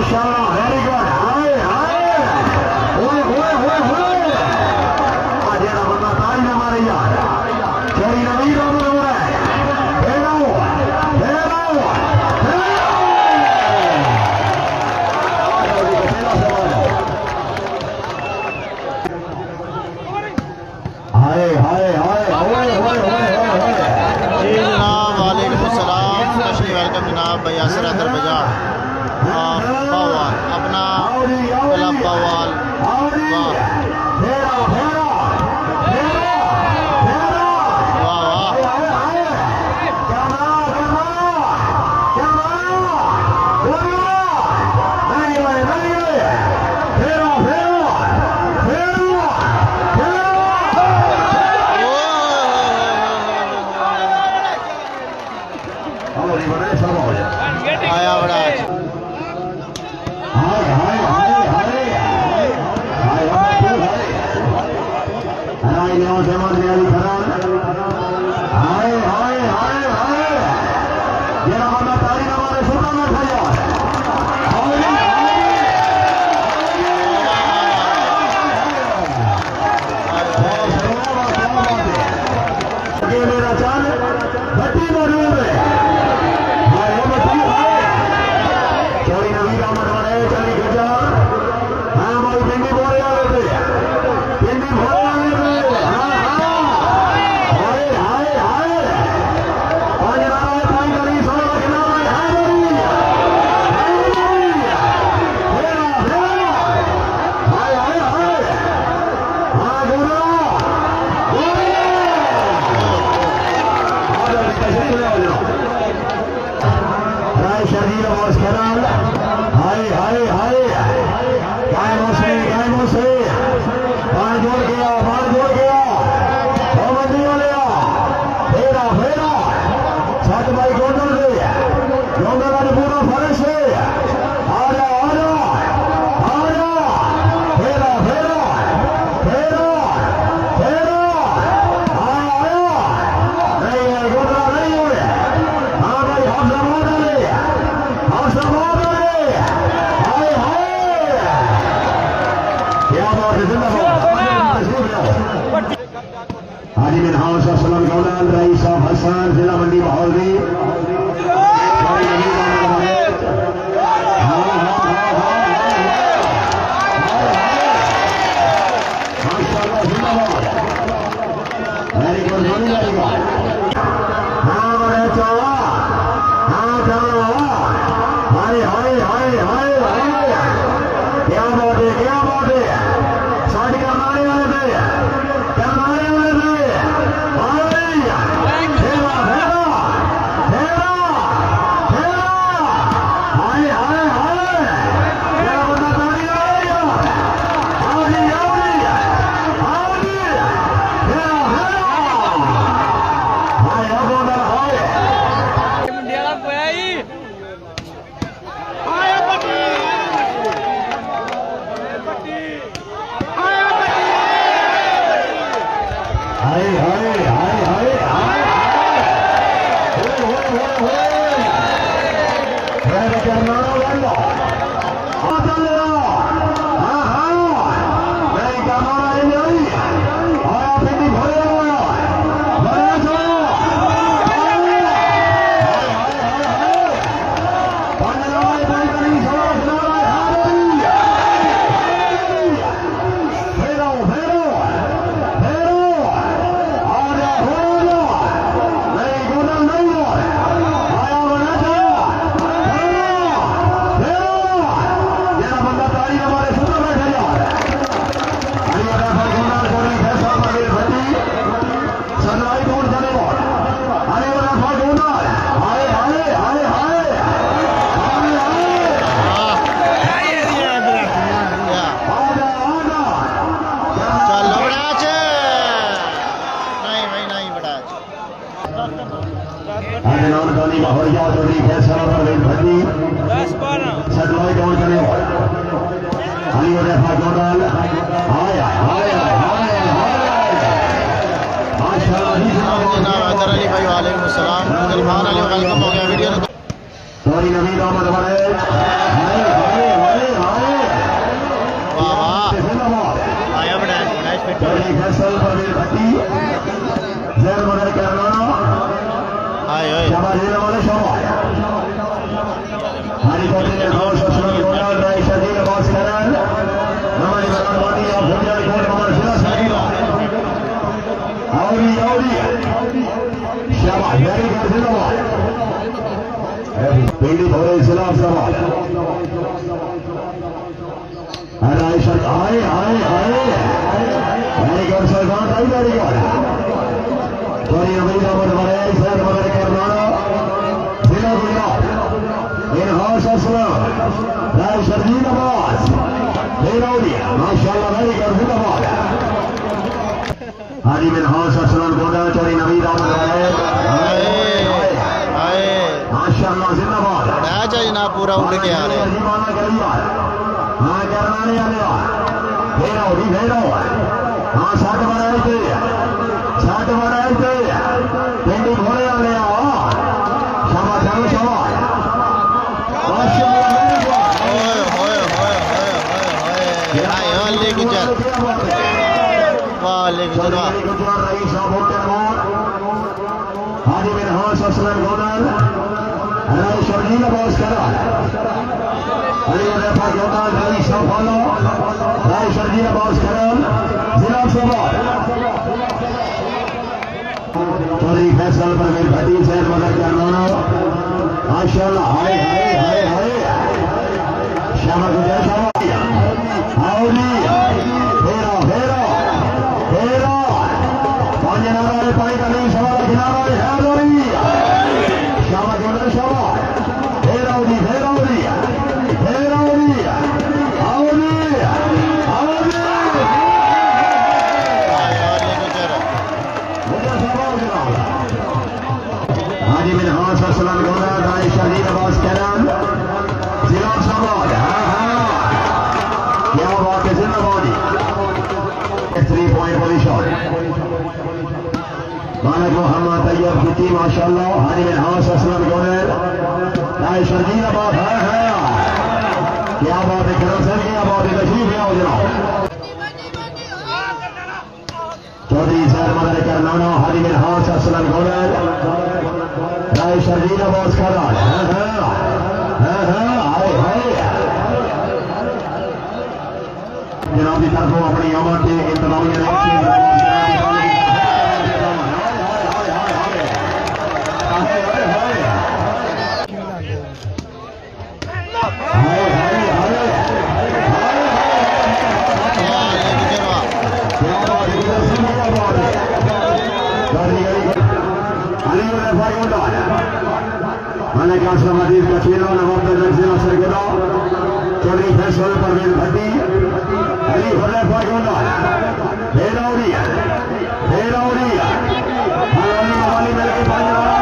माशाल्लाह very good हाय हाय ओए ओए ओए ओए आज ये बंदा ताली ना मारे यार चोरी नवी रोड हो रहा है हेलो हेलो हाय हाय हाय ओए ओए ओए जी जनाब वालेकुम अस्सलाम वेलकम जनाब भाई यासर अदरबैजान बावाल अपना क्लब बावाल आया बड़ा हाजी बिन हाउस असलम गौलान रईस साहब हसन जिला मंडी बहौलवी सलमान अली वेलकम हो गया video Adil Malik Shawai. Hari Kotin House of Sultan Gondal Rai Shadil Abbas Karan. Namani Baranwani of Punjab Court Namar Shiraz Sagila. Audi. Shawai. Very good Zilawai. Pindi Bhore Zilaf Zawai. Rai Shad. Aye. Very good Sultan Rai. Very good. Tori Amida Madhare Sir Madhare Karnana. Zila Gujarat. In House of Sultan. Rai Shadil Abbas. Audi. MashaAllah. Very good Zilawai. Hari bin House of Sultan Gondal Tori Amida Madhare. MashaAllah Zindabad. Match है ना पूरा उड़ के आ रहे हैं हाँ करना नहीं आने भेड़ो हाँ 60 बनाए थे पिंडी घोड़े आने क्षमा चलो क्षमा Hari bin House of Sultan Gondal Rai Shadil Abbas Karan. Ali Rafa Gondal Rai Shafalo Rai Shadil Abbas Karan. Zila Sabah. Tori Faisal Parveen Bhatti Said Madar Karnana. MashaAllah. Hai. Shama Gujar Shama. Audi. Hero. Panjanara Pai Kali Shama Kinara Herori. Shama Gujar Shama. Audi. Hari bin House of Sultan Gondal Rai Shadil Abbas Karan. Zila Sabah. क्या बात है जिंदाबादी 3-point position मालिक मोहम्मद तैयब की team माशाअल्लाह Hari bin House of Sultan Gondal Rai Shadil Abbas क्या बात है करम सर क्या बात है तशरीफ ले आओ जनाब चौधरी सर मदर करनाना Hari bin House of Sultan Gondal Rai Shadil Abbas Karan जनाब की तरफों अपनी अमर के इंतजामिया चौधरी फैसल परवेज भट्टी Ali Hurrafa Gondal Audi Mawali Melke Panjawani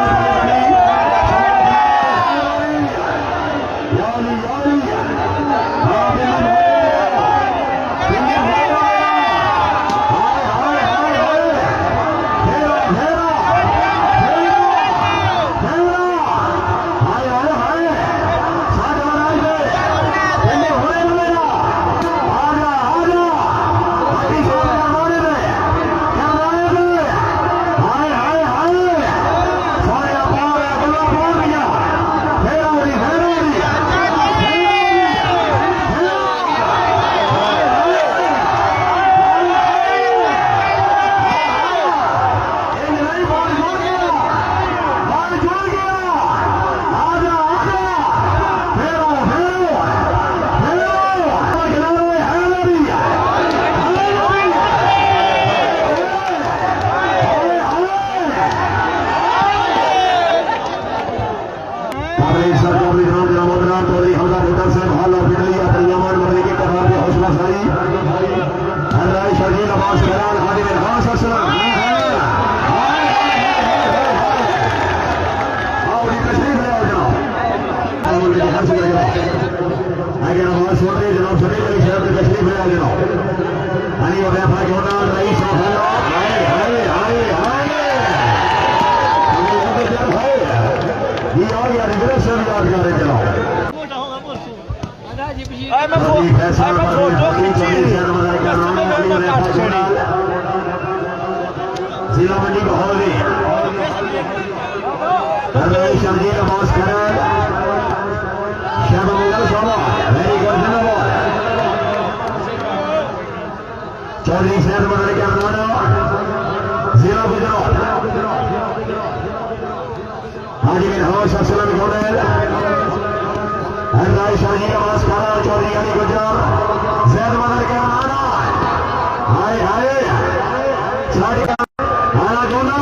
जिला मंडी बहौली शमजीर बॉस करण शब मुगल शोभा वेरी गुड जिंदाबाद चौधरी सेहत मंडल के अनुमाना जिला गुजरात हाजी बिन हौश असलम गोडेल हरराय शमजीर बॉस करण चौधरी अली गुजरात सेहत मंडल के अनुमाना हाय हाय साड़ी हारा गोना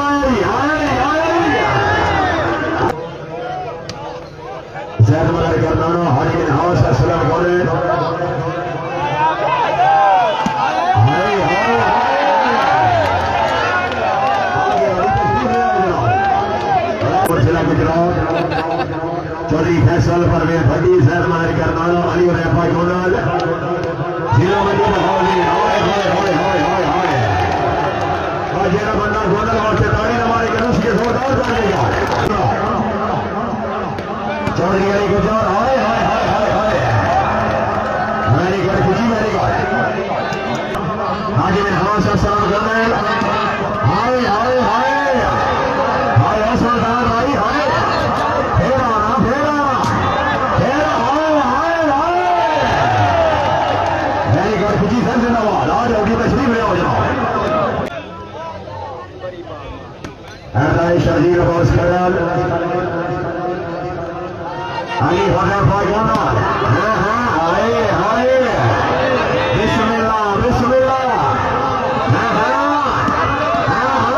सेहत मंडल के अनुमाना हाजी बिन हौश असलम गोडेल चौधरी फैसल परवेज भट्टी सेहत मंडल के अनुमाना अली और एफआई गोनाल जिला मंडी बहाली हाय हाय हाय हाय हाय हाय जेरा बंदा गोनाल और ताड़ी हमारे के उसके जोरदार करेगा चौधरी अली गुजर हाय हाय हाय हाय हाय मेरी घर खुशी मेरी घर हाजी बिन हौश सलाम गोनाल हाय हाय हाय हाय असरदार भाई हाय फेरा ना फेरा फेरा हाय हाय हाय मेरी घर खुशी सर जिंदाबाद आज होगी तशरीफ ले आओ जनाब हरराय शमजीर बॉस करण अली फकर फागोना हां हां हाय हाय बिस्मिल्लाह बिस्मिल्लाह हां हां हां हां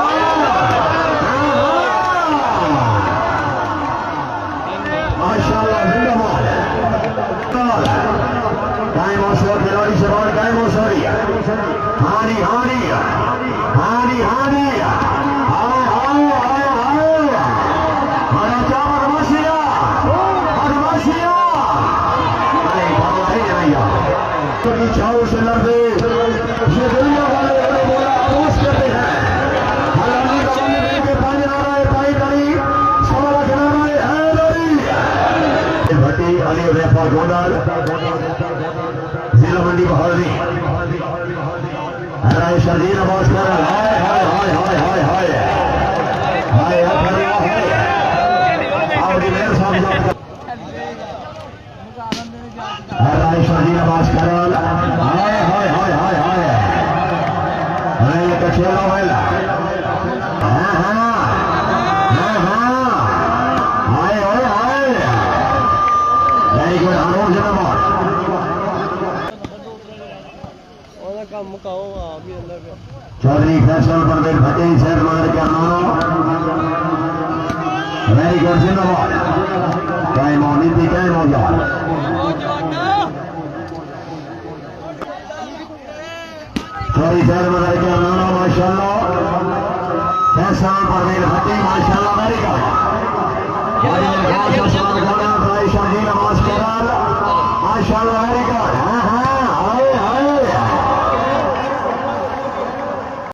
माशाअल्लाह जिंदाबाद कायम और खिलाड़ी से बाहर कायम और हानी हानी हानी हानी छाव से लड़ते ये दुनिया वाले बड़े बोला आरोप करते हैं हलाली का के पानी आ रहा है पाई करी सवाल खिला रहा है लड़ी भट्टी अली रेफा गोदाल जिला मंडी बहाली हराय शमजीर बॉस करण हाय हाय हाय हाय हाय हाय हाय हाय और मेरे साहब हराय शमजीर बॉस करण हाय हाय हाय हाय हाय अरे ये कचेला वाला हां हां हां हां हाय हाय हाय वेरी गुड आरोप जिंदाबाद और काम मुकाओ अभी अंदर पे चौधरी फैसल परवेज भट्टी सेहत मंडल के अनुमाना वेरी गुड जिंदाबाद कायम नीति कायम हो जाए चौधरी सेहत मंडल के अनुमाना माशाअल्लाह फैसल परवेज भट्टी माशाअल्लाह वेरी गुड शमजीर बॉस करण माशाअल्लाह वेरी गुड